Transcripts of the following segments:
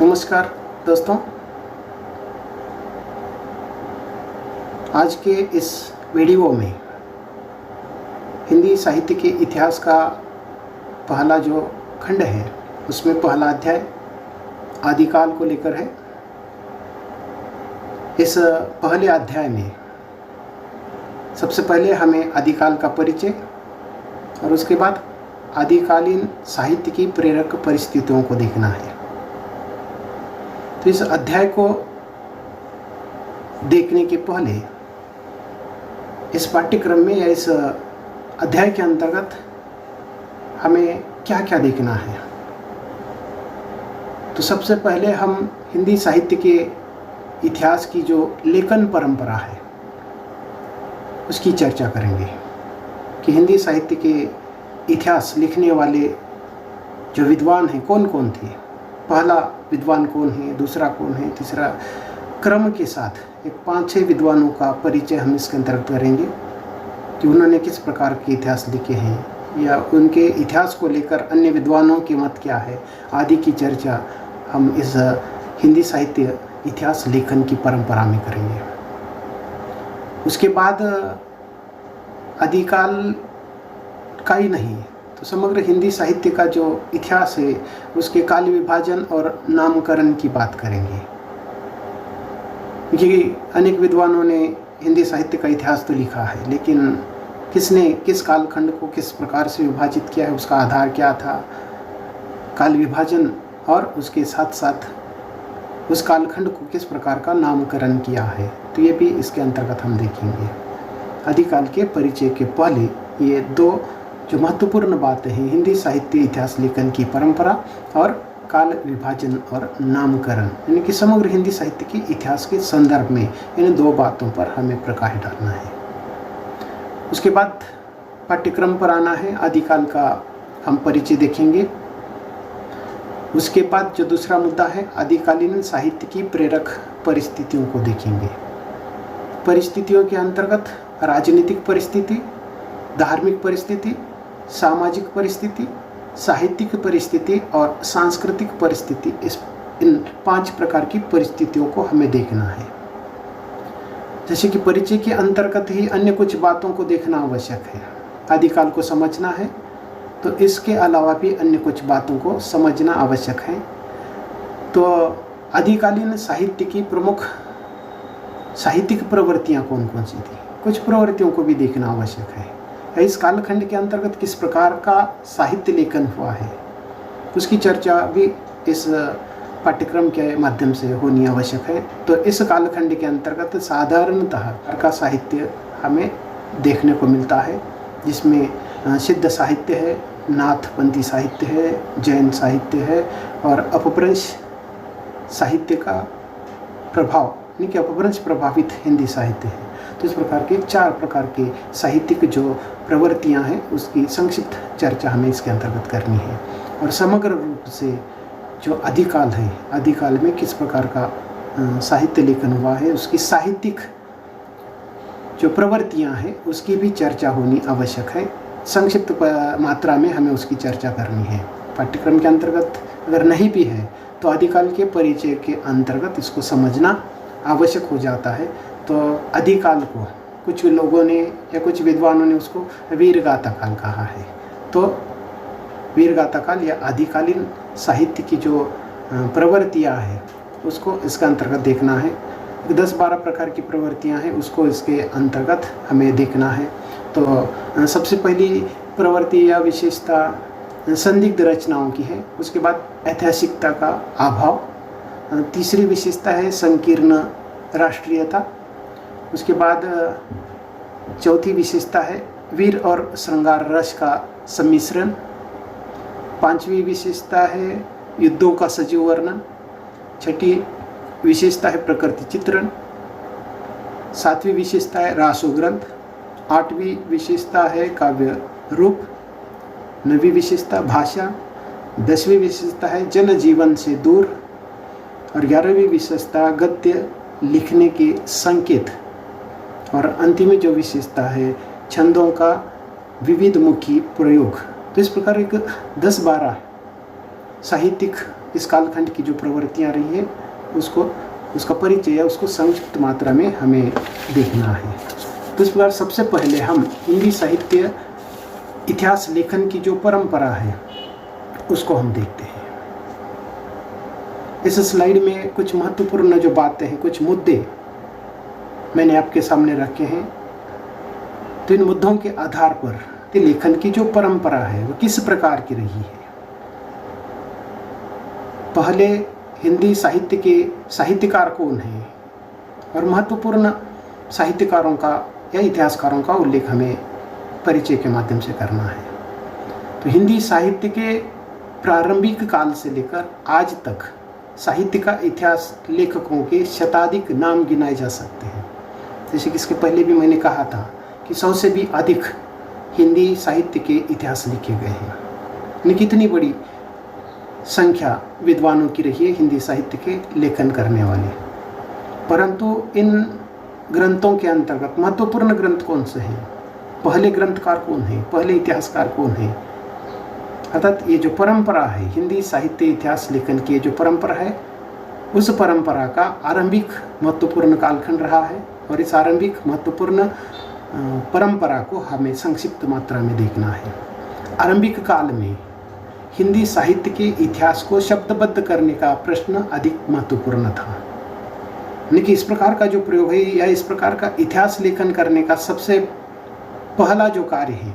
नमस्कार दोस्तों, आज के इस वीडियो में हिंदी साहित्य के इतिहास का पहला जो खंड है उसमें पहला अध्याय आदिकाल को लेकर है। इस पहले अध्याय में सबसे पहले हमें आदिकाल का परिचय और उसके बाद आदिकालीन साहित्य की प्रेरक परिस्थितियों को देखना है। तो इस अध्याय को देखने के पहले इस पाठ्यक्रम में या इस अध्याय के अंतर्गत हमें क्या क्या देखना है। तो सबसे पहले हम हिंदी साहित्य के इतिहास की जो लेखन परंपरा है उसकी चर्चा करेंगे कि हिंदी साहित्य के इतिहास लिखने वाले जो विद्वान हैं कौन कौन थे, पहला विद्वान कौन है, दूसरा कौन है, तीसरा, क्रम के साथ एक 5-6 विद्वानों का परिचय हम इसके अंतर्गत करेंगे कि उन्होंने किस प्रकार के इतिहास लिखे हैं या उनके इतिहास को लेकर अन्य विद्वानों के मत क्या है आदि की चर्चा हम इस हिंदी साहित्य इतिहास लेखन की परंपरा में करेंगे। उसके बाद आदिकाल का ही नहीं तो समग्र हिंदी साहित्य का जो इतिहास है उसके काल विभाजन और नामकरण की बात करेंगे, क्योंकि अनेक विद्वानों ने हिंदी साहित्य का इतिहास तो लिखा है, लेकिन किसने किस कालखंड को किस प्रकार से विभाजित किया है, उसका आधार क्या था, काल विभाजन और उसके साथ साथ उस कालखंड को किस प्रकार का नामकरण किया है, तो ये भी इसके अंतर्गत हम देखेंगे। आदिकाल के परिचय के पहले ये दो जो महत्वपूर्ण बातें हैं, हिंदी साहित्य इतिहास लेखन की परंपरा और काल विभाजन और नामकरण, यानी कि समग्र हिंदी साहित्य के इतिहास के संदर्भ में इन दो बातों पर हमें प्रकाश डालना है। उसके बाद पाठ्यक्रम पर आना है, आदिकाल का हम परिचय देखेंगे। उसके बाद जो दूसरा मुद्दा है आदिकालीन साहित्य की प्रेरक परिस्थितियों को देखेंगे। परिस्थितियों के अंतर्गत राजनीतिक परिस्थिति, धार्मिक परिस्थिति, सामाजिक परिस्थिति, साहित्यिक परिस्थिति और सांस्कृतिक परिस्थिति, इन 5 प्रकार की परिस्थितियों को हमें देखना है। जैसे कि परिचय के अंतर्गत ही अन्य कुछ बातों को देखना आवश्यक है। आदिकाल को समझना है तो इसके अलावा भी अन्य कुछ बातों को समझना आवश्यक है। तो आदिकालीन साहित्य की प्रमुख साहित्यिक प्रवृत्तियाँ कौन कौन सी थी, कुछ प्रवृत्तियों को भी देखना आवश्यक है। इस कालखंड के अंतर्गत किस प्रकार का साहित्य लेखन हुआ है उसकी चर्चा भी इस पाठ्यक्रम के माध्यम से होनी आवश्यक है। तो इस कालखंड के अंतर्गत साधारणतः का साहित्य हमें देखने को मिलता है, जिसमें सिद्ध साहित्य है, नाथपंथी साहित्य है, जैन साहित्य है और अपभ्रंश साहित्य का प्रभाव, यानी कि अपभ्रंश प्रभावित हिंदी साहित्य है। तो इस प्रकार के 4 प्रकार के साहित्यिक जो प्रवृत्तियां हैं उसकी संक्षिप्त चर्चा हमें इसके अंतर्गत करनी है। और समग्र रूप से जो आदिकाल है, आदिकाल में किस प्रकार का साहित्य लेखन हुआ है, उसकी साहित्यिक जो प्रवृत्तियां हैं उसकी भी चर्चा होनी आवश्यक है। संक्षिप्त मात्रा में हमें उसकी चर्चा करनी है। पाठ्यक्रम के अंतर्गत अगर नहीं भी है तो आदिकाल के परिचय के अंतर्गत इसको समझना आवश्यक हो जाता है। तो आदिकाल को कुछ लोगों ने या कुछ विद्वानों ने उसको वीरगाथा काल कहा है। तो वीरगाथा काल या आदिकालीन साहित्य की जो प्रवृत्तियाँ हैं उसको इसका अंतर्गत देखना है। 10-12 प्रकार की प्रवृत्तियाँ हैं उसको इसके अंतर्गत हमें देखना है। तो सबसे पहली प्रवृत्ति या विशेषता संदिग्ध रचनाओं की है। उसके बाद ऐतिहासिकता का अभाव, तीसरी विशेषता है संकीर्ण राष्ट्रीयता। उसके बाद चौथी विशेषता है वीर और श्रृंगार रस का सम्मिश्रण। 5वीं विशेषता है युद्धों का सजीव वर्णन। 6ठी विशेषता है प्रकृति चित्रण। 7वीं विशेषता है रासो ग्रंथ। 8वीं विशेषता है काव्य रूप। 9वीं विशेषता भाषा। 10वीं विशेषता है जनजीवन से दूर और 11वीं विशेषता गद्य लिखने के संकेत। और अंतिम जो विशेषता है छंदों का विविध मुखी प्रयोग। तो इस प्रकार एक 10-12 साहित्यिक इस कालखंड की जो प्रवृत्तियाँ रही है उसका परिचय या उसको संक्षिप्त मात्रा में हमें देखना है। तो इस प्रकार सबसे पहले हम हिंदी साहित्य इतिहास लेखन की जो परंपरा है उसको हम देखते हैं। इस स्लाइड में कुछ महत्वपूर्ण जो बातें हैं, कुछ मुद्दे मैंने आपके सामने रखे हैं। तो इन मुद्दों के आधार पर लेखन की जो परंपरा है वो किस प्रकार की रही है। पहले हिंदी साहित्य के साहित्यकार कौन हैं और महत्वपूर्ण साहित्यकारों का या इतिहासकारों का उल्लेख हमें परिचय के माध्यम से करना है। तो हिंदी साहित्य के प्रारंभिक काल से लेकर आज तक साहित्य का इतिहास लेखकों के शताधिक नाम गिनाए जा सकते हैं। जैसे कि इसके पहले भी मैंने कहा था कि 100 से भी अधिक हिंदी साहित्य के इतिहास लिखे गए हैं। यानी कितनी बड़ी संख्या विद्वानों की रही है हिंदी साहित्य के लेखन करने वाले। परंतु इन ग्रंथों के अंतर्गत महत्वपूर्ण ग्रंथ कौन से हैं, पहले ग्रंथकार कौन है, पहले इतिहासकार कौन है, अर्थात ये जो परंपरा है हिंदी साहित्य इतिहास लेखन की जो परंपरा है उस परंपरा का आरंभिक महत्वपूर्ण कालखंड रहा है। और इस आरंभिक महत्वपूर्ण परंपरा को हमें संक्षिप्त मात्रा में देखना है। आरंभिक काल में हिंदी साहित्य के इतिहास को शब्दबद्ध करने का प्रश्न अधिक महत्वपूर्ण था। यानी कि इस प्रकार का जो प्रयोग है या इस प्रकार का इतिहास लेखन करने का सबसे पहला जो कार्य है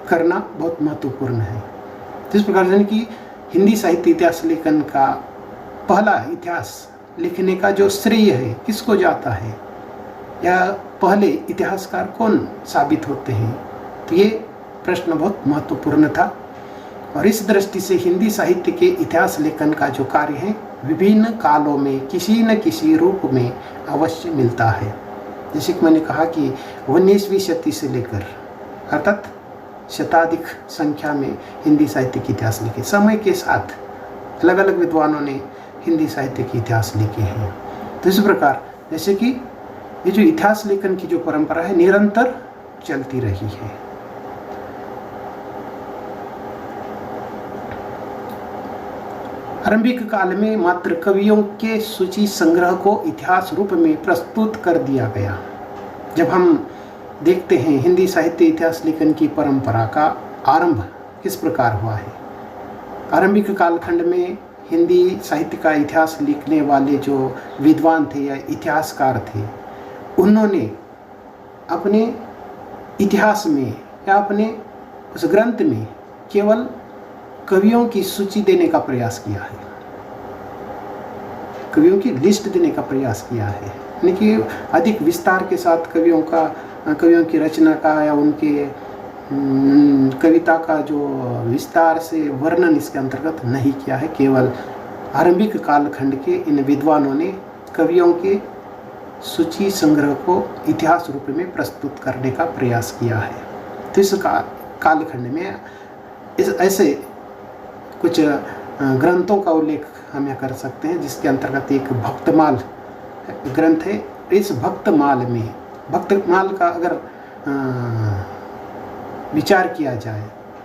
करना बहुत महत्वपूर्ण है। जिस प्रकार से कि हिंदी साहित्य इतिहास लेखन का पहला इतिहास लिखने का जो श्रेय है किसको जाता है या पहले इतिहासकार कौन साबित होते हैं, तो ये प्रश्न बहुत महत्वपूर्ण था। और इस दृष्टि से हिंदी साहित्य के इतिहास लेखन का जो कार्य है विभिन्न कालों में किसी न किसी रूप में अवश्य मिलता है। जैसे कि मैंने कहा कि 19वीं शती से लेकर अर्थात शताधिक संख्या में हिंदी साहित्य के इतिहास लिखे। समय के साथ अलग अलग विद्वानों ने हिंदी साहित्य के इतिहास लिखे हैं। तो इस प्रकार जैसे कि ये जो इतिहास लेखन की जो परंपरा है निरंतर चलती रही है। आरंभिक काल में मात्र कवियों के सूची संग्रह को इतिहास रूप में प्रस्तुत कर दिया गया। जब हम देखते हैं हिंदी साहित्य इतिहास लेखन की परंपरा का आरंभ किस प्रकार हुआ है। आरंभिक कालखंड में हिंदी साहित्य का इतिहास लिखने वाले जो विद्वान थे या इतिहासकार थे उन्होंने अपने इतिहास में या अपने उस ग्रंथ में केवल कवियों की सूची देने का प्रयास किया है, कवियों की लिस्ट देने का प्रयास किया है। यानी कि अधिक विस्तार के साथ कवियों की रचना का या उनके कविता का जो विस्तार से वर्णन इसके अंतर्गत नहीं किया है। केवल आरंभिक कालखंड के इन विद्वानों ने कवियों के सूची संग्रह को इतिहास रूप में प्रस्तुत करने का प्रयास किया है। तो इस कालखंड में ऐसे कुछ ग्रंथों का उल्लेख हम यह कर सकते हैं जिसके अंतर्गत एक भक्तमाल ग्रंथ है। इस भक्तमाल का अगर विचार किया जाए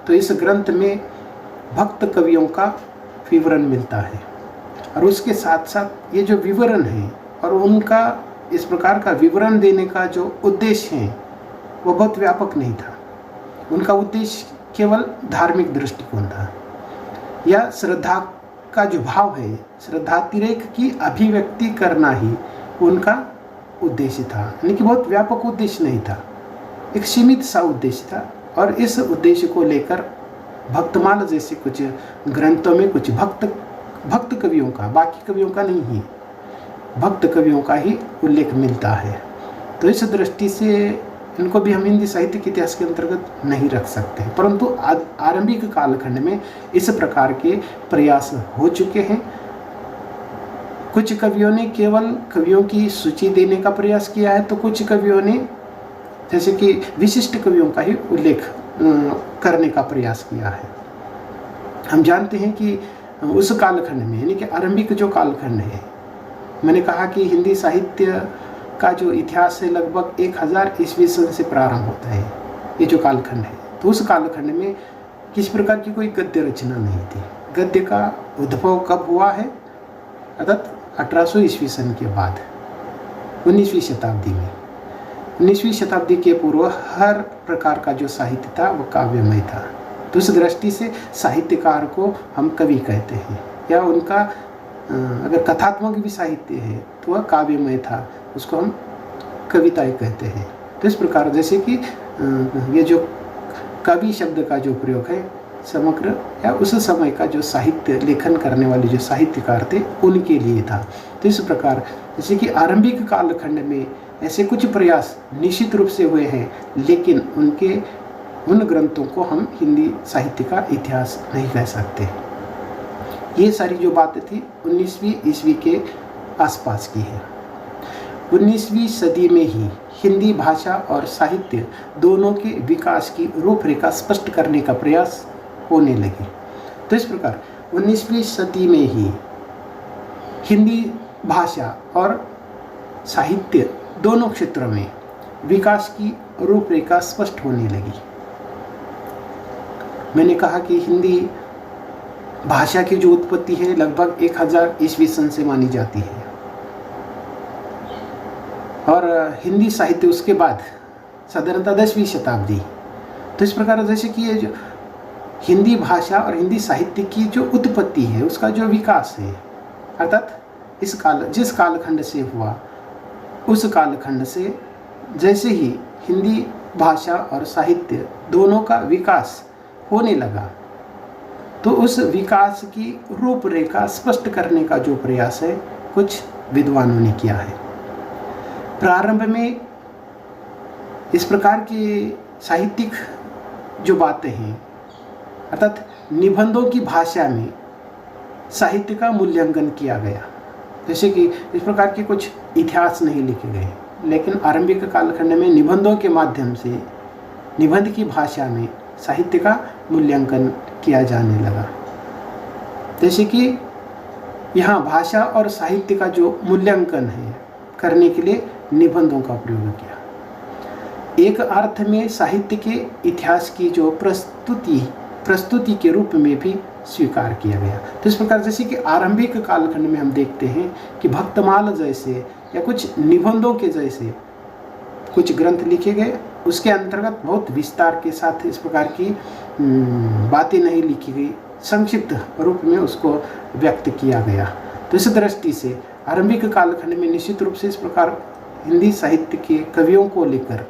तो इस ग्रंथ में भक्त कवियों का विवरण मिलता है और उसके साथ साथ ये जो विवरण है और उनका इस प्रकार का विवरण देने का जो उद्देश्य है वो बहुत व्यापक नहीं था। उनका उद्देश्य केवल धार्मिक दृष्टिकोण था या श्रद्धा का जो भाव है, श्रद्धातिरेक की अभिव्यक्ति करना ही उनका उद्देश्य था। यानी कि बहुत व्यापक उद्देश्य नहीं था, एक सीमित सा उद्देश्य था। और इस उद्देश्य को लेकर भक्तमाल जैसे कुछ ग्रंथों में कुछ भक्त कवियों का, बाकी कवियों का नहीं है, भक्त कवियों का ही उल्लेख मिलता है। तो इस दृष्टि से इनको भी हम हिंदी साहित्य के इतिहास के अंतर्गत नहीं रख सकते। परंतु आरंभिक कालखंड में इस प्रकार के प्रयास हो चुके हैं। कुछ कवियों ने केवल कवियों की सूची देने का प्रयास किया है, तो कुछ कवियों ने जैसे कि विशिष्ट कवियों का ही उल्लेख करने का प्रयास किया है। हम जानते हैं कि उस कालखंड में यानी कि आरंभिक जो कालखंड है, मैंने कहा कि हिंदी साहित्य का जो इतिहास है लगभग 1000 ईस्वी सन से प्रारंभ होता है, ये जो कालखंड है। तो उस कालखंड में किसी प्रकार की कोई गद्य रचना नहीं थी। गद्य का उद्भव कब हुआ है, अर्थात 1800 ईस्वी सन के बाद, 19वीं शताब्दी में। 19वीं शताब्दी के पूर्व हर प्रकार का जो साहित्य था वो काव्यमय था। तो उस दृष्टि से साहित्यकार को हम कवि कहते हैं, या उनका अगर कथात्मक भी साहित्य है तो वह काव्यमय था, उसको हम कविताएं कहते हैं। तो इस प्रकार जैसे कि ये जो कवि शब्द का जो प्रयोग है समग्र या उस समय का जो साहित्य लेखन करने वाले जो साहित्यकार थे उनके लिए था। तो इस प्रकार जैसे कि आरंभिक कालखंड में ऐसे कुछ प्रयास निश्चित रूप से हुए हैं, लेकिन उन ग्रंथों को हम हिंदी साहित्य का इतिहास नहीं कह सकते। ये सारी जो बातें थी 19वीं ईस्वी के आसपास की है। 19वीं सदी में ही हिंदी भाषा और साहित्य दोनों के विकास की रूपरेखा स्पष्ट करने का प्रयास होने लगी। तो इस प्रकार 19वीं सदी में ही हिंदी भाषा और साहित्य दोनों क्षेत्रों में विकास की रूपरेखा स्पष्ट होने लगी। मैंने कहा कि हिंदी भाषा की जो उत्पत्ति है लगभग 1000 ईस्वी सन से मानी जाती है, और हिंदी साहित्य उसके बाद साधारणतः 10वीं शताब्दी। तो इस प्रकार जैसे कि ये जो हिंदी भाषा और हिंदी साहित्य की जो उत्पत्ति है उसका जो विकास है, अर्थात जिस कालखंड से हुआ उस कालखंड से जैसे ही हिंदी भाषा और साहित्य दोनों का विकास होने लगा, तो उस विकास की रूपरेखा स्पष्ट करने का जो प्रयास है कुछ विद्वानों ने किया है। प्रारंभ में इस प्रकार की साहित्यिक जो बातें हैं, अर्थात निबंधों की भाषा में साहित्य का मूल्यांकन किया गया। जैसे कि इस प्रकार के कुछ इतिहास नहीं लिखे गए, लेकिन आरंभिक कालखंड में निबंधों के माध्यम से निबंध की भाषा में साहित्य का मूल्यांकन किया जाने लगा। जैसे कि यहाँ भाषा और साहित्य का जो मूल्यांकन है करने के लिए निबंधों का प्रयोग किया। एक अर्थ में साहित्य के इतिहास की जो प्रस्तुति के रूप में भी स्वीकार किया गया। तो इस प्रकार जैसे कि आरंभिक कालखंड में हम देखते हैं कि भक्तमाल जैसे या कुछ निबंधों के जैसे कुछ ग्रंथ लिखे गए, उसके अंतर्गत बहुत विस्तार के साथ इस प्रकार की बातें नहीं लिखी गई, संक्षिप्त रूप में उसको व्यक्त किया गया। तो इस दृष्टि से आरंभिक कालखंड में निश्चित रूप से इस प्रकार हिंदी साहित्य के कवियों को लेकर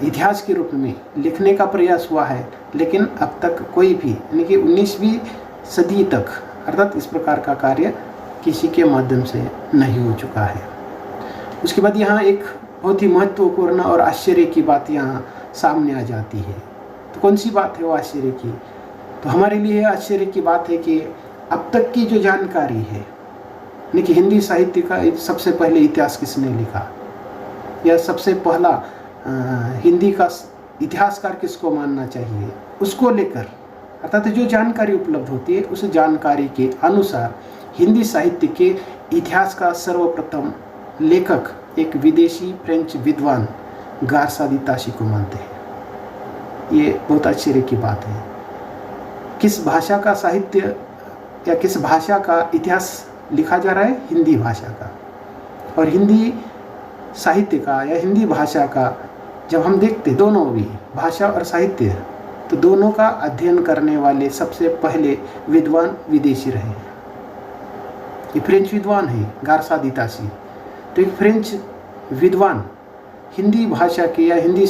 इतिहास के रूप में लिखने का प्रयास हुआ है, लेकिन अब तक कोई भी यानी कि 19वीं सदी तक अर्थात इस प्रकार का कार्य किसी के माध्यम से नहीं हो चुका है। उसके बाद यहाँ एक बहुत ही महत्वपूर्ण और आश्चर्य की बात यहाँ सामने आ जाती है। तो कौन सी बात है वो आश्चर्य की? तो हमारे लिए आश्चर्य की बात है कि अब तक की जो जानकारी है, यानी कि हिंदी साहित्य का सबसे पहले इतिहास किसने लिखा, या सबसे पहला हिंदी का इतिहासकार किसको मानना चाहिए, उसको लेकर अर्थात जो जानकारी उपलब्ध होती है उस जानकारी के अनुसार हिंदी साहित्य के इतिहास का सर्वप्रथम लेखक एक विदेशी फ्रेंच विद्वान गारसा दी ताशी को मानते हैं। ये बहुत आश्चर्य की बात है। किस भाषा का साहित्य या किस भाषा का इतिहास लिखा जा रहा है? हिंदी भाषा का। और हिंदी साहित्य का या हिंदी भाषा का जब हम देखते दोनों भी भाषा और साहित्य, तो दोनों का अध्ययन करने वाले सबसे पहले विद्वान विदेशी रहे। ये फ्रेंच विद्वान है गारसा दी ताशी। तो एक फ्रेंच विद्वान हिंदी भाषा के या हिंदी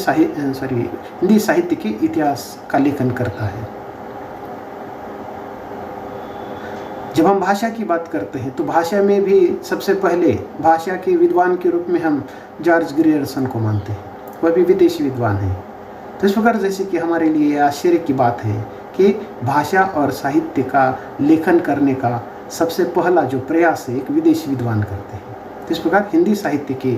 साहित्य के इतिहास का लेखन करता है। जब हम भाषा की बात करते हैं तो भाषा में भी सबसे पहले भाषा के विद्वान के रूप में हम जॉर्ज ग्रियर्सन को मानते हैं, वह भी विदेशी विद्वान है। तो इस प्रकार जैसे कि हमारे लिए आश्चर्य की बात है कि भाषा और साहित्य का लेखन करने का सबसे पहला जो प्रयास है एक विदेशी विद्वान करते हैं। तो इस प्रकार हिंदी साहित्य के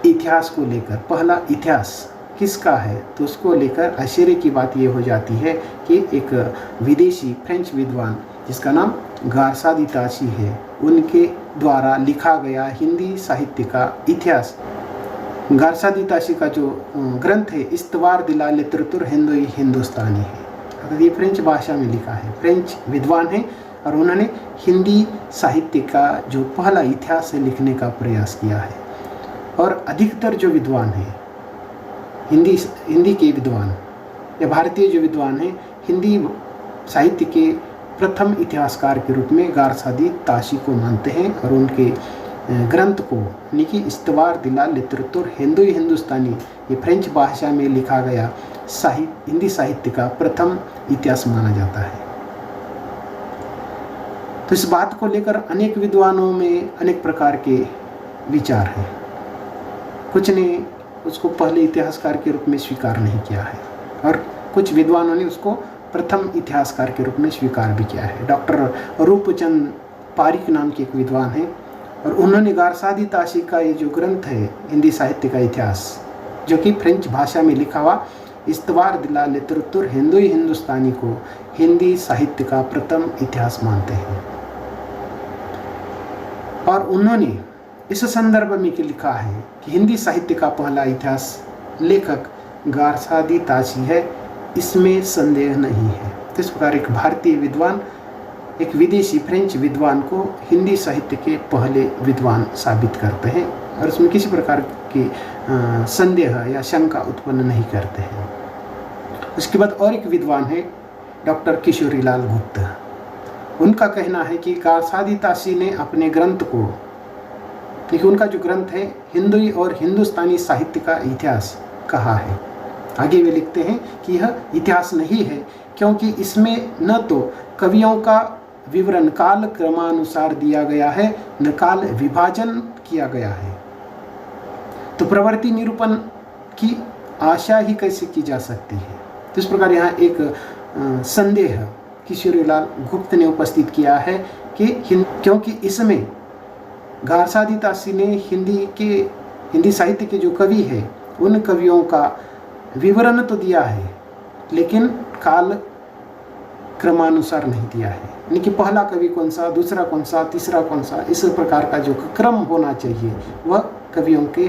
इतिहास को लेकर पहला इतिहास किसका है, तो उसको लेकर आश्चर्य की बात ये हो जाती है कि एक विदेशी फ्रेंच विद्वान जिसका नाम गारसा दी ताशी है, उनके द्वारा लिखा गया हिंदी साहित्य का इतिहास। गारसा दी ताशी का जो ग्रंथ है इस्तवार दिलाल लिटरेचुर हिंदुस्तानी है। अर्थात ये फ्रेंच भाषा में लिखा है, फ्रेंच विद्वान है और उन्होंने हिंदी साहित्य का जो पहला इतिहास है लिखने का प्रयास किया है। और अधिकतर जो विद्वान हैं हिंदी के विद्वान या भारतीय जो विद्वान हैं, हिंदी साहित्य के प्रथम इतिहासकार के रूप में गारसादी ताशी को मानते हैं और उनके ग्रंथ को यानी कि इस्तवार दिला लिटरेचर हिंदुस्तानी ये फ्रेंच भाषा में लिखा गया हिंदी साहित्य का प्रथम इतिहास माना जाता है। तो इस बात को लेकर अनेक विद्वानों में अनेक प्रकार के विचार हैं। कुछ ने उसको पहले इतिहासकार के रूप में स्वीकार नहीं किया है और कुछ विद्वानों ने उसको प्रथम इतिहासकार के रूप में स्वीकार भी किया है। डॉक्टर रूपचंद पारिक नाम के एक विद्वान हैं और उन्होंने गारसादी ताशी का ये जो ग्रंथ है हिंदी साहित्य का इतिहास, जो कि फ्रेंच भाषा में लिखा हुआ इस्तवार दिला लिटरेचर हिंदुस्तानी को हिंदी साहित्य का प्रथम इतिहास मानते हैं। और उन्होंने इस संदर्भ में लिखा है कि हिंदी साहित्य का पहला इतिहास लेखक गारसादी ताशी है, इसमें संदेह नहीं है। तो इस प्रकार एक भारतीय विद्वान एक विदेशी फ्रेंच विद्वान को हिंदी साहित्य के पहले विद्वान साबित करते हैं और उसमें किसी प्रकार की संदेह या शंका उत्पन्न नहीं करते हैं। उसके बाद और एक विद्वान है डॉक्टर किशोरीलाल गुप्ता। उनका कहना है कि गारसादी ताशी ने अपने ग्रंथ को, देखिए उनका जो ग्रंथ है हिंदी और हिंदुस्तानी साहित्य का इतिहास कहा है। आगे वे लिखते हैं कि यह इतिहास नहीं है क्योंकि इसमें न तो कवियों का विवरण काल क्रमानुसार दिया गया है न काल विभाजन किया गया है, तो प्रवृत्ति निरूपण की आशा ही कैसे की जा सकती है। तो इस प्रकार यहाँ एक संदेह किशोरीलाल गुप्त ने उपस्थित किया है कि क्योंकि इसमें गारसादी ताशी ने हिंदी साहित्य के जो कवि है उन कवियों का विवरण तो दिया है लेकिन काल क्रमानुसार नहीं दिया है, यानी कि पहला कवि कौन सा, दूसरा कौन सा, तीसरा कौन सा, इस प्रकार का जो क्रम होना चाहिए वह कवियों के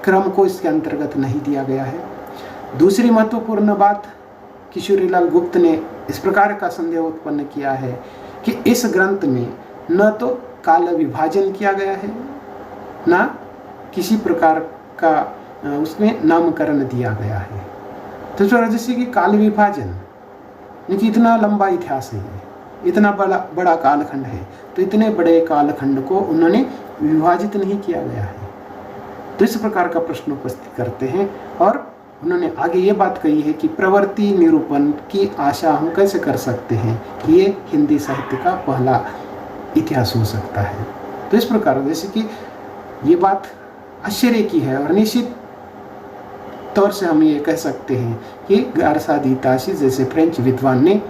क्रम को इसके अंतर्गत नहीं दिया गया है। दूसरी महत्वपूर्ण बात किशोरीलाल गुप्त ने इस प्रकार का संदेह उत्पन्न किया है कि इस ग्रंथ में न तो काल विभाजन किया गया है न किसी प्रकार का उसमें नामकरण दिया गया है। तो जैसे कि काल विभाजन, क्योंकि इतना लंबा इतिहास है, इतना बड़ा कालखंड है, तो इतने बड़े कालखंड को उन्होंने विभाजित नहीं किया गया है। तो इस प्रकार का प्रश्न उपस्थित करते हैं और उन्होंने आगे ये बात कही है कि प्रवृत्ति निरूपण की आशा हम कैसे कर सकते हैं कि ये हिंदी साहित्य का पहला इतिहास हो सकता है। तो इस प्रकार जैसे कि ये बात आश्चर्य की है और निश्चित तौर से हम ये कह सकते हैं कि गारसादी ताशी जैसे फ्रेंच विद्वान ने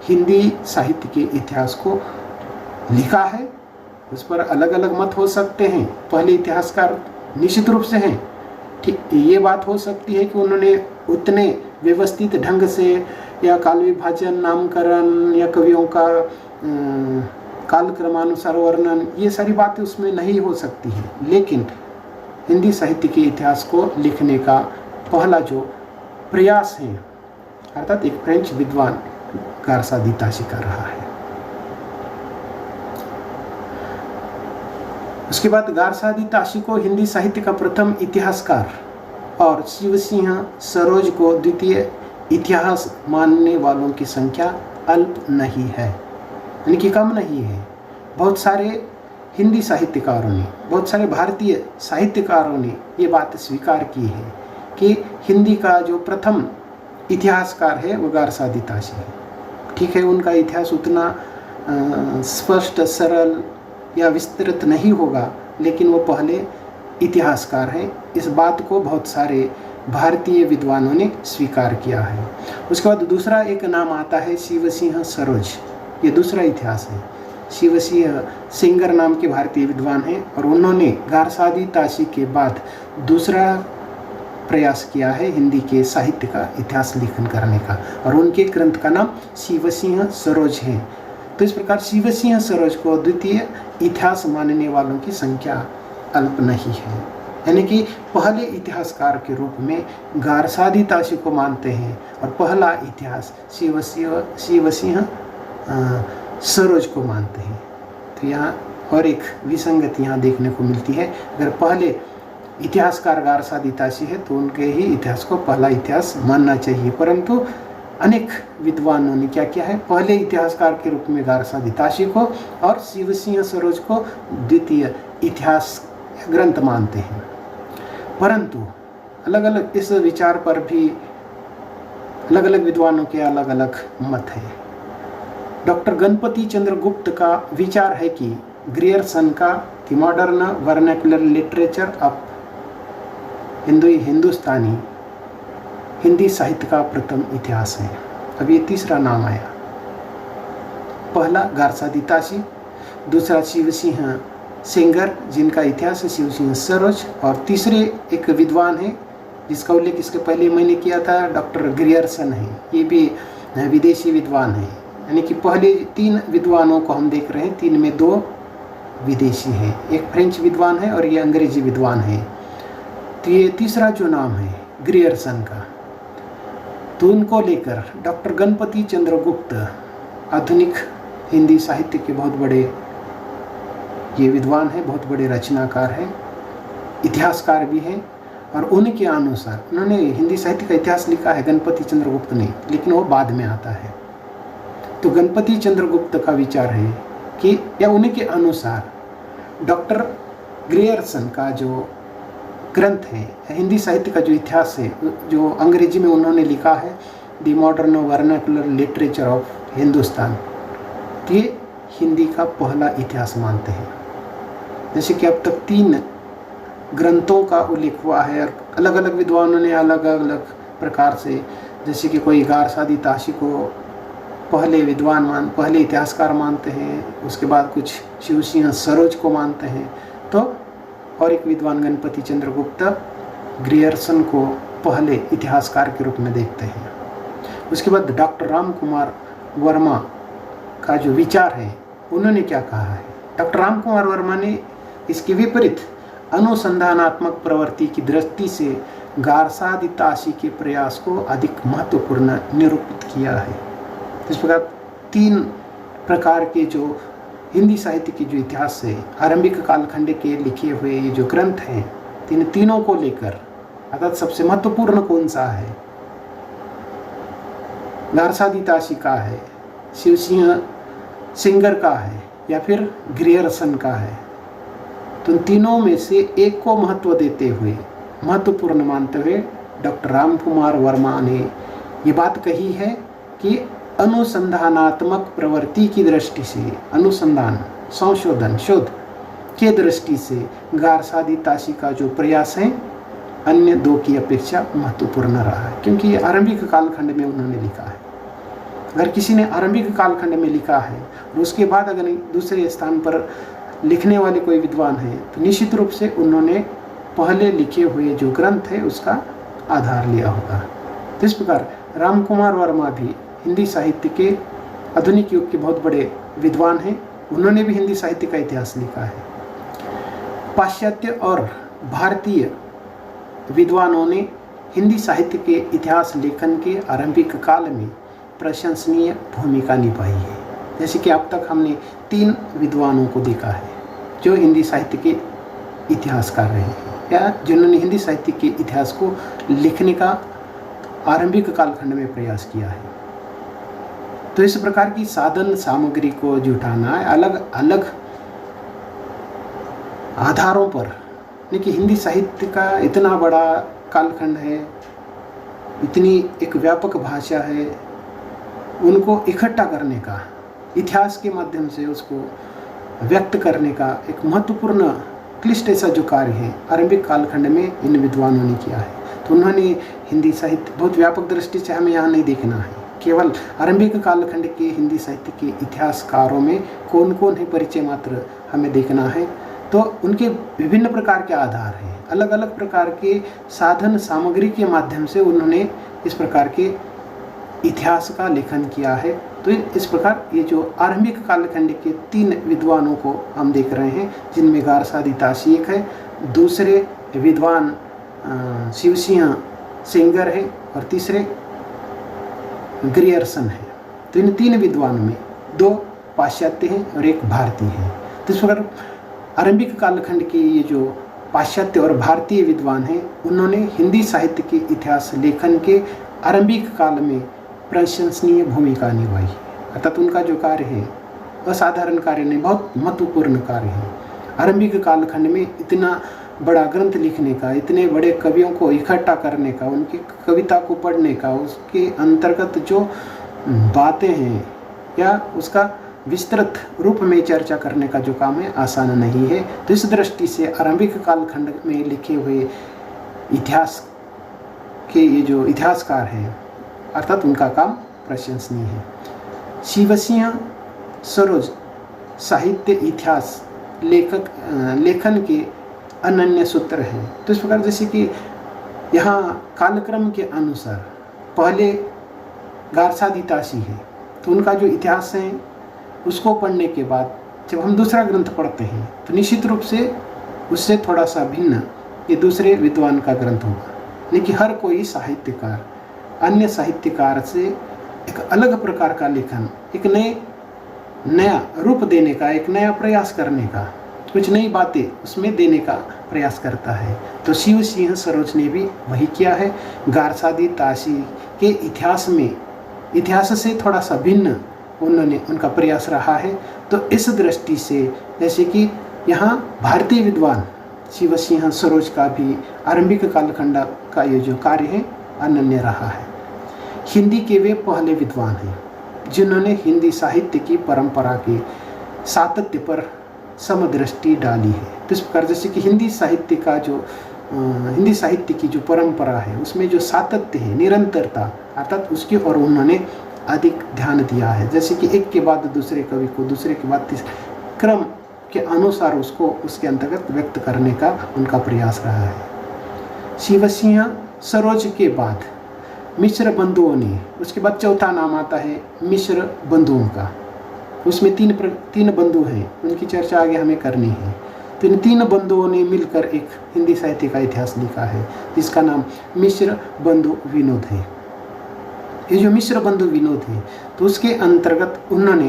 हिंदी साहित्य के इतिहास को लिखा है। उस पर अलग अलग मत हो सकते हैं, पहले इतिहासकार निश्चित रूप से हैं। ठीक ये बात हो सकती है कि उन्होंने उतने व्यवस्थित ढंग से या काल विभाजन, नामकरण या कवियों का काल क्रमानुसार वर्णन, ये सारी बातें उसमें नहीं हो सकती हैं, लेकिन हिंदी साहित्य के इतिहास को लिखने का पहला जो प्रयास है अर्थात एक फ्रेंच विद्वान गारसादी ताशी कर रहा है। उसके बाद गारसादी ताशी को हिंदी साहित्य का प्रथम इतिहासकार और शिवसिंह सरोज को द्वितीय इतिहास मानने वालों की संख्या अल्प नहीं है, यानी कि कम नहीं है। बहुत सारे हिंदी साहित्यकारों ने, बहुत सारे भारतीय साहित्यकारों ने ये बात स्वीकार की है कि हिंदी का जो प्रथम इतिहासकार है वो गारसादी ताशी है। ठीक है, उनका इतिहास उतना स्पष्ट, सरल या विस्तृत नहीं होगा, लेकिन वो पहले इतिहासकार हैं। इस बात को बहुत सारे भारतीय विद्वानों ने स्वीकार किया है। उसके बाद दूसरा एक नाम आता है शिवसिंह सरोज, ये दूसरा इतिहास है। शिवसिंह सिंगर नाम के भारतीय विद्वान हैं और उन्होंने गारसादी ताशी के बाद दूसरा प्रयास किया है हिंदी के साहित्य का इतिहास लेखन करने का, और उनके ग्रंथ का नाम शिवसिंह सरोज है। तो इस प्रकार शिवसिंह सरोज को द्वितीय इतिहास मानने वालों की संख्या अल्प नहीं है। यानी कि पहले इतिहासकार के रूप में गारसादी ताशी को मानते हैं और पहला इतिहास शिवसिंह सरोज को मानते हैं। तो यहाँ और एक विसंगति यहाँ देखने को मिलती है। अगर पहले इतिहासकार गारसादी ताशी है तो उनके ही इतिहास को पहला इतिहास मानना चाहिए, परंतु अनेक विद्वानों ने क्या किया है, पहले इतिहासकार के रूप में गारसादी ताशी को और शिवसिंह सरोज को द्वितीय इतिहास ग्रंथ मानते हैं। परंतु अलग अलग इस विचार पर भी अलग अलग विद्वानों के अलग अलग मत है। डॉक्टर गणपति चंद्र गुप्त का विचार है कि ग्रियर्सन का the modern vernacular literature of Hindustani Hindi साहित्य का प्रथम इतिहास है। अब ये तीसरा नाम आया, पहला गारसादी ताशी, दूसरा शिवसिंह सेंगर जिनका इतिहास है शिवसिंह सरोज, और तीसरे एक विद्वान है जिसका उल्लेख इसके पहले मैंने किया था, डॉक्टर ग्रियर्सन है। ये भी विदेशी विद्वान है, यानी कि पहले 3 विद्वानों को हम देख रहे हैं, 3 में 2 विदेशी हैं, एक फ्रेंच विद्वान है और ये अंग्रेजी विद्वान है। तो ये तीसरा जो नाम है ग्रियर्सन का, तो उनको लेकर डॉक्टर गणपति चंद्र गुप्त आधुनिक हिंदी साहित्य के बहुत बड़े ये विद्वान हैं, बहुत बड़े रचनाकार हैं, इतिहासकार भी हैं। और उनके अनुसार उन्होंने हिंदी साहित्य का इतिहास लिखा है गणपति चंद्र गुप्त ने, लेकिन वो बाद में आता है। तो गणपति चंद्र गुप्त का विचार है कि या उनके अनुसार डॉक्टर ग्रियर्सन का जो ग्रंथ है, हिंदी साहित्य का जो इतिहास है, जो अंग्रेजी में उन्होंने लिखा है the modern vernacular literature of Hindustan, ये हिंदी का पहला इतिहास मानते हैं। जैसे कि अब तक 3 ग्रंथों का उल्लेख हुआ है और अलग अलग विद्वानों ने अलग अलग प्रकार से, जैसे कि कोई गारसादी ताशी को पहले इतिहासकार मानते हैं, उसके बाद कुछ शिवसिंह सरोज को मानते हैं, तो और एक विद्वान गणपति चंद्र गुप्त ग्रियर्सन को पहले इतिहासकार के रूप में देखते हैं। उसके बाद डॉक्टर राम कुमार वर्मा का जो विचार है, उन्होंने क्या कहा है, डॉक्टर राम कुमार वर्मा ने इसके विपरीत अनुसंधानात्मक प्रवृत्ति की दृष्टि से गारसादी ताशी के प्रयास को अधिक महत्वपूर्ण निरूपित किया है। इस प्रकार 3 प्रकार के जो हिंदी साहित्य की जो इतिहास है, आरंभिक कालखंड के लिखे हुए ये जो ग्रंथ हैं, तीनों को लेकर अर्थात सबसे महत्वपूर्ण कौन सा है, गारसादी ताशी का है, शिवसिंह सेंगर का है या फिर ग्रियर्सन का है। तो इन तीनों में से एक को महत्व देते हुए, महत्वपूर्ण मानते हुए डॉक्टर राम कुमार वर्मा ने ये बात कही है कि अनुसंधानात्मक प्रवृत्ति की दृष्टि से, अनुसंधान, संशोधन, शोध के दृष्टि से गारसादी ताशी का जो प्रयास है अन्य 2 की अपेक्षा महत्वपूर्ण रहा है, क्योंकि ये आरंभिक कालखंड में उन्होंने लिखा है। अगर किसी ने आरंभिक कालखंड में लिखा है और उसके बाद अगर दूसरे स्थान पर लिखने वाले कोई विद्वान है, तो निश्चित रूप से उन्होंने पहले लिखे हुए जो ग्रंथ है उसका आधार लिया होगा। तो इस प्रकार राम कुमार वर्मा भी हिंदी साहित्य के आधुनिक युग के बहुत बड़े विद्वान हैं। उन्होंने भी हिंदी साहित्य का इतिहास लिखा है। पाश्चात्य और भारतीय विद्वानों ने हिंदी साहित्य के इतिहास लेखन के आरंभिक काल में प्रशंसनीय भूमिका निभाई है। जैसे कि अब तक हमने 3 विद्वानों को देखा है जो हिंदी साहित्य के इतिहासकार रहे हैं या जिन्होंने हिंदी साहित्य के इतिहास को लिखने का आरंभिक कालखंड में प्रयास किया है। तो इस प्रकार की साधन सामग्री को जुटाना अलग अलग आधारों पर, कि हिंदी साहित्य का इतना बड़ा कालखंड है, इतनी एक व्यापक भाषा है, उनको इकट्ठा करने का, इतिहास के माध्यम से उसको व्यक्त करने का एक महत्वपूर्ण क्लिष्ट ऐसा जो कार्य है आरंभिक कालखंड में इन विद्वानों ने किया है। तो उन्होंने हिंदी साहित्य बहुत व्यापक दृष्टि से हमें यहाँ नहीं देखना है, केवल आरंभिक कालखंड के हिंदी साहित्य के इतिहासकारों में कौन कौन है परिचय मात्र हमें देखना है। तो उनके विभिन्न प्रकार के आधार हैं, अलग अलग प्रकार के साधन सामग्री के माध्यम से उन्होंने इस प्रकार के इतिहास का लेखन किया है। तो इस प्रकार ये जो आरंभिक कालखंड के 3 विद्वानों को हम देख रहे हैं, जिनमें गारसादी ताशी एक है, दूसरे विद्वान शिवसिंह सेंगर है और तीसरे ग्रियर्सन है। तो इन 3 विद्वान में 2 पाश्चात्य हैं और 1 भारतीय है। तो इस प्रकार आरंभिक कालखंड के ये जो पाश्चात्य और भारतीय विद्वान हैं, उन्होंने हिंदी साहित्य के इतिहास लेखन के आरंभिक काल में प्रशंसनीय भूमिका निभाई। अर्थात उनका जो कार्य है असाधारण कार्य नहीं, बहुत महत्वपूर्ण कार्य है। आरंभिक कालखंड में इतना बड़ा ग्रंथ लिखने का, इतने बड़े कवियों को इकट्ठा करने का, उनकी कविता को पढ़ने का, उसके अंतर्गत जो बातें हैं या उसका विस्तृत रूप में चर्चा करने का जो काम है आसान नहीं है। तो इस दृष्टि से आरंभिक कालखंड में लिखे हुए इतिहास के ये जो इतिहासकार हैं, अर्थात उनका काम प्रशंसनीय है। शिवसिंह सरोज साहित्य इतिहास लेखन के अनन्य सूत्र हैं। तो इस प्रकार जैसे कि यहाँ कालक्रम के अनुसार पहले गारसादितासी है, तो उनका जो इतिहास है उसको पढ़ने के बाद जब हम दूसरा ग्रंथ पढ़ते हैं तो निश्चित रूप से उससे थोड़ा सा भिन्न ये दूसरे विद्वान का ग्रंथ होगा। लेकिन हर कोई साहित्यकार अन्य साहित्यकार से एक अलग प्रकार का लेखन, एक नया रूप देने का, एक नया प्रयास करने का, कुछ नई बातें उसमें देने का प्रयास करता है। तो शिवसिंह सरोज ने भी वही किया है। गारसादितासी के इतिहास से थोड़ा सा भिन्न उनका प्रयास रहा है। तो इस दृष्टि से जैसे कि यहाँ भारतीय विद्वान शिवसिंह सरोज का भी आरंभिक कालखंड का ये जो कार्य है अनन्य रहा है। हिंदी के वे पहले विद्वान हैं जिन्होंने हिंदी साहित्य की परंपरा के सातत्य पर समदृष्टि डाली है। तो इस प्रकार जैसे कि हिंदी साहित्य की जो परंपरा है उसमें जो सातत्य है, निरंतरता, अर्थात उसकी ओर उन्होंने अधिक ध्यान दिया है। जैसे कि एक के बाद दूसरे कवि को, दूसरे के बाद तीसरे क्रम के अनुसार उसको उसके अंतर्गत व्यक्त करने का उनका प्रयास रहा है। शिवसिंह सरोज के बाद मिश्र बंधुओं ने, उसके बाद चौथा नाम आता है मिश्र बंधुओं का। उसमें तीन बंधु हैं, उनकी चर्चा आगे हमें करनी है। तो इन 3 बंधुओं ने मिलकर एक हिंदी साहित्य का इतिहास लिखा है जिसका नाम मिश्र बंधु विनोद है। ये जो मिश्र बंधु विनोद है तो उसके अंतर्गत उन्होंने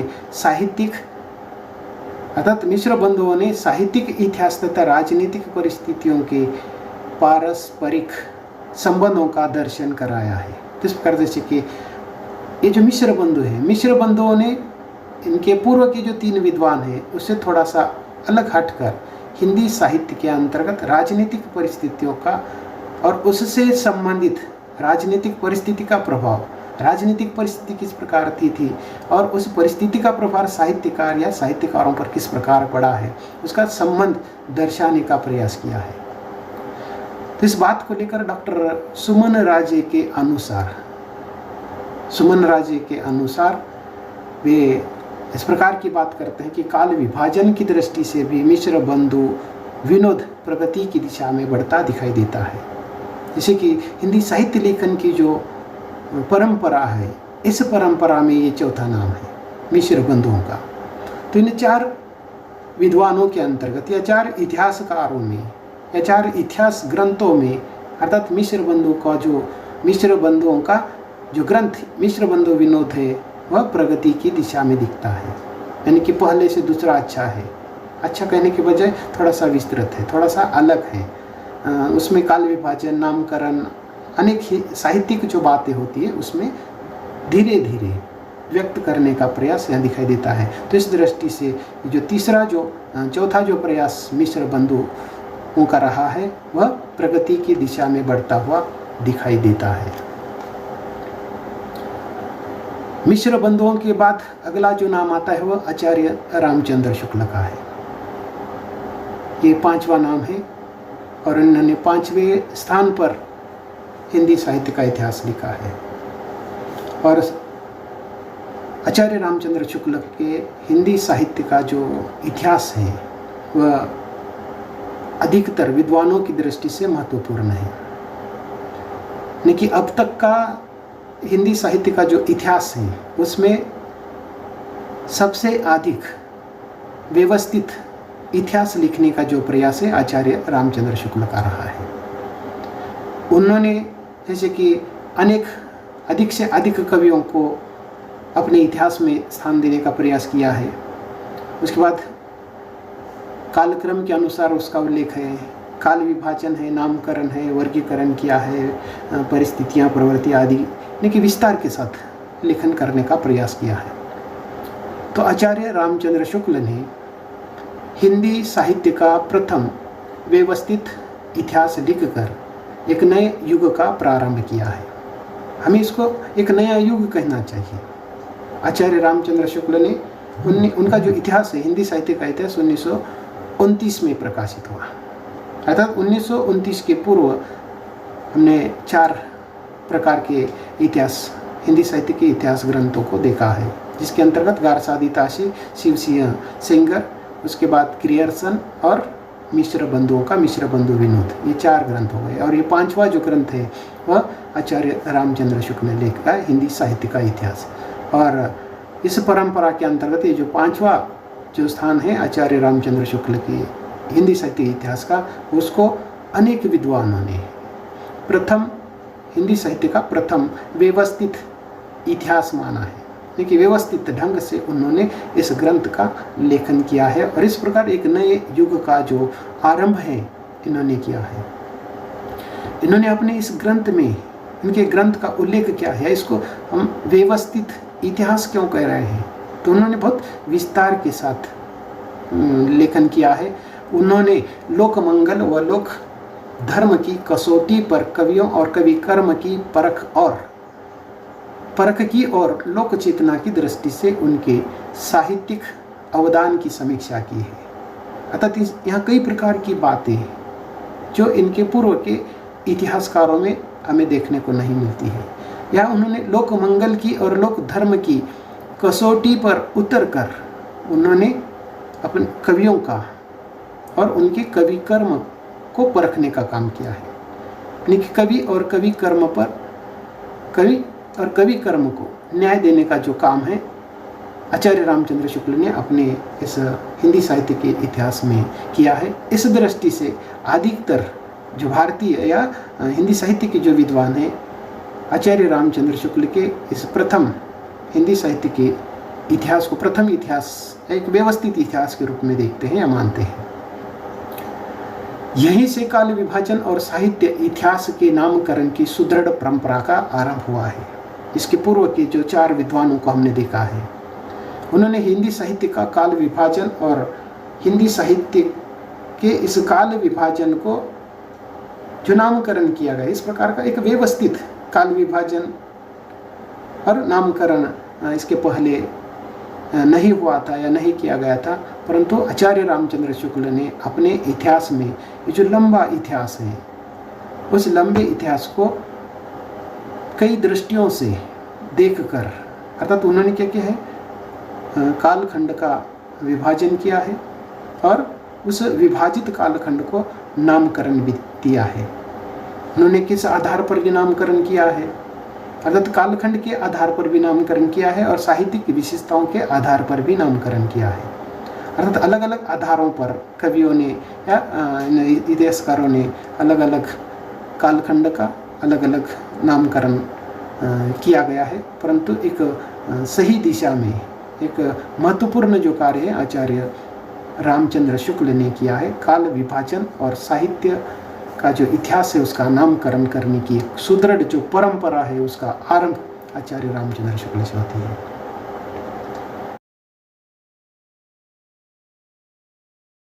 अर्थात मिश्र बंधुओं ने साहित्यिक इतिहास तथा राजनीतिक परिस्थितियों के पारस्परिक संबंधों का दर्शन कराया है। इस प्रकार जैसे कि ये जो मिश्र बंधु है, मिश्र बंधुओं ने इनके पूर्व के जो 3 विद्वान हैं उससे थोड़ा सा अलग हटकर हिंदी साहित्य के अंतर्गत राजनीतिक परिस्थितियों का और उससे संबंधित राजनीतिक परिस्थिति का प्रभाव, राजनीतिक परिस्थिति किस प्रकार थी और उस परिस्थिति का प्रभाव साहित्यकार या साहित्यकारों पर किस प्रकार पड़ा है उसका संबंध दर्शाने का प्रयास किया है। तो इस बात को लेकर डॉक्टर सुमन राजे के अनुसार वे इस प्रकार की बात करते हैं कि काल विभाजन की दृष्टि से भी मिश्र बंधु विनोद प्रगति की दिशा में बढ़ता दिखाई देता है। जैसे कि हिंदी साहित्य लेखन की जो परंपरा है, इस परंपरा में ये चौथा नाम है मिश्र बंधुओं का। तो इन 4 विद्वानों के अंतर्गत या 4 इतिहासकारों में या 4 इतिहास ग्रंथों में अर्थात मिश्र बंधुओं का जो ग्रंथ मिश्र बंधु विनोद है वह प्रगति की दिशा में दिखता है। यानी कि पहले से दूसरा अच्छा है। अच्छा कहने के बजाय थोड़ा सा विस्तृत है, थोड़ा सा अलग है। उसमें काल विभाजन, नामकरण, अनेक साहित्यिक जो बातें होती है उसमें धीरे धीरे व्यक्त करने का प्रयास यहाँ दिखाई देता है। तो इस दृष्टि से जो चौथा जो प्रयास मिश्र बंधुओं का रहा है वह प्रगति की दिशा में बढ़ता हुआ दिखाई देता है। मिश्र बंधुओं के बाद अगला जो नाम आता है वह आचार्य रामचंद्र शुक्ल का है। ये 5वां नाम है और इन्होंने 5वें स्थान पर हिंदी साहित्य का इतिहास लिखा है। और आचार्य रामचंद्र शुक्ल के हिंदी साहित्य का जो इतिहास है वह अधिकतर विद्वानों की दृष्टि से महत्वपूर्ण है। लेकिन अब तक का हिंदी साहित्य का जो इतिहास है उसमें सबसे अधिक व्यवस्थित इतिहास लिखने का जो प्रयास है आचार्य रामचंद्र शुक्ल का रहा है। उन्होंने जैसे कि अधिक से अधिक कवियों को अपने इतिहास में स्थान देने का प्रयास किया है। उसके बाद कालक्रम के अनुसार उसका उल्लेख है, काल विभाजन है, नामकरण है, वर्गीकरण किया है, परिस्थितियाँ, प्रवृत्ति आदि लेकिन विस्तार के साथ लेखन करने का प्रयास किया है। तो आचार्य रामचंद्र शुक्ल ने हिंदी साहित्य का प्रथम व्यवस्थित इतिहास लिखकर एक नए युग का प्रारंभ किया है। हमें इसको एक नया युग कहना चाहिए। आचार्य रामचंद्र शुक्ल ने उनका जो इतिहास है, हिंदी साहित्य का इतिहास 1929 में प्रकाशित हुआ। अर्थात 1929 के पूर्व हमने 4 प्रकार के इतिहास, हिंदी साहित्य के इतिहास ग्रंथों को देखा है, जिसके अंतर्गत गारसादिताशी, शिवसिंह सेंगर, उसके बाद क्रियर्सन और मिश्र बंधुओं का मिश्र बंधु विनोद, ये 4 ग्रंथ हो गए। और ये 5वां जो ग्रंथ है वह आचार्य रामचंद्र शुक्ल ने लिखा है, हिंदी साहित्य का इतिहास। और इस परंपरा के अंतर्गत ये जो 5वां जो स्थान है आचार्य रामचंद्र शुक्ल के हिंदी साहित्य इतिहास का, उसको अनेक विद्वानों ने प्रथम हिंदी साहित्य का प्रथम व्यवस्थित इतिहास माना है। देखिए, व्यवस्थित ढंग से उन्होंने इस ग्रंथ का लेखन किया है और इस प्रकार एक नए युग का जो आरंभ है इन्होंने किया है। इन्होंने अपने इस ग्रंथ में, इनके ग्रंथ का उल्लेख क्या है, इसको हम व्यवस्थित इतिहास क्यों कह रहे हैं, तो उन्होंने बहुत विस्तार के साथ लेखन किया है। उन्होंने लोक मंगल व लोक धर्म की कसौटी पर कवियों और कवि कर्म की परख की और लोक चेतना की दृष्टि से उनके साहित्यिक अवदान की समीक्षा की है। अर्थात यहाँ कई प्रकार की बातें जो इनके पूर्व के इतिहासकारों में हमें देखने को नहीं मिलती है। यहाँ उन्होंने लोक मंगल की और लोक धर्म की कसौटी पर उतरकर उन्होंने अपने कवियों का और उनके कवि कर्म को परखने का काम किया है। यानी कि कवि और कवि कर्म को न्याय देने का जो काम है आचार्य रामचंद्र शुक्ल ने अपने इस हिंदी साहित्य के इतिहास में किया है। इस दृष्टि से अधिकतर जो भारतीय या हिंदी साहित्य के जो विद्वान हैं आचार्य रामचंद्र शुक्ल के इस प्रथम हिंदी साहित्य के इतिहास को प्रथम इतिहास, एक व्यवस्थित इतिहास के रूप में देखते हैं या मानते हैं। यहीं से काल विभाजन और साहित्य इतिहास के नामकरण की सुदृढ़ परंपरा का आरंभ हुआ है। इसके पूर्व के जो 4 विद्वानों को हमने देखा है, उन्होंने हिंदी साहित्य का काल विभाजन और हिंदी साहित्य के इस काल विभाजन को जो नामकरण किया गया, इस प्रकार का एक व्यवस्थित काल विभाजन और नामकरण इसके पहले नहीं हुआ था या नहीं किया गया था, परंतु आचार्य रामचंद्र शुक्ल ने अपने इतिहास में ये जो लंबा इतिहास है, उस लंबे इतिहास को कई दृष्टियों से देखकर, अर्थात उन्होंने क्या किया है, कालखंड का विभाजन किया है और उस विभाजित कालखंड को नामकरण भी दिया है। उन्होंने किस आधार पर ये नामकरण किया है, अर्थात कालखंड के आधार पर भी नामकरण किया है और साहित्यिक विशेषताओं के आधार पर भी नामकरण किया है। अर्थात अलग अलग आधारों पर कवियों ने या इतिहासकारों ने अलग अलग कालखंड का अलग अलग नामकरण किया गया है, परंतु एक सही दिशा में एक महत्वपूर्ण जो कार्य है आचार्य रामचंद्र शुक्ल ने किया है। काल विभाजन और साहित्य का जो इतिहास है उसका नामकरण करने की सुदृढ़ जो परंपरा है उसका आरंभ आचार्य रामचंद्र शुक्ल से होती है।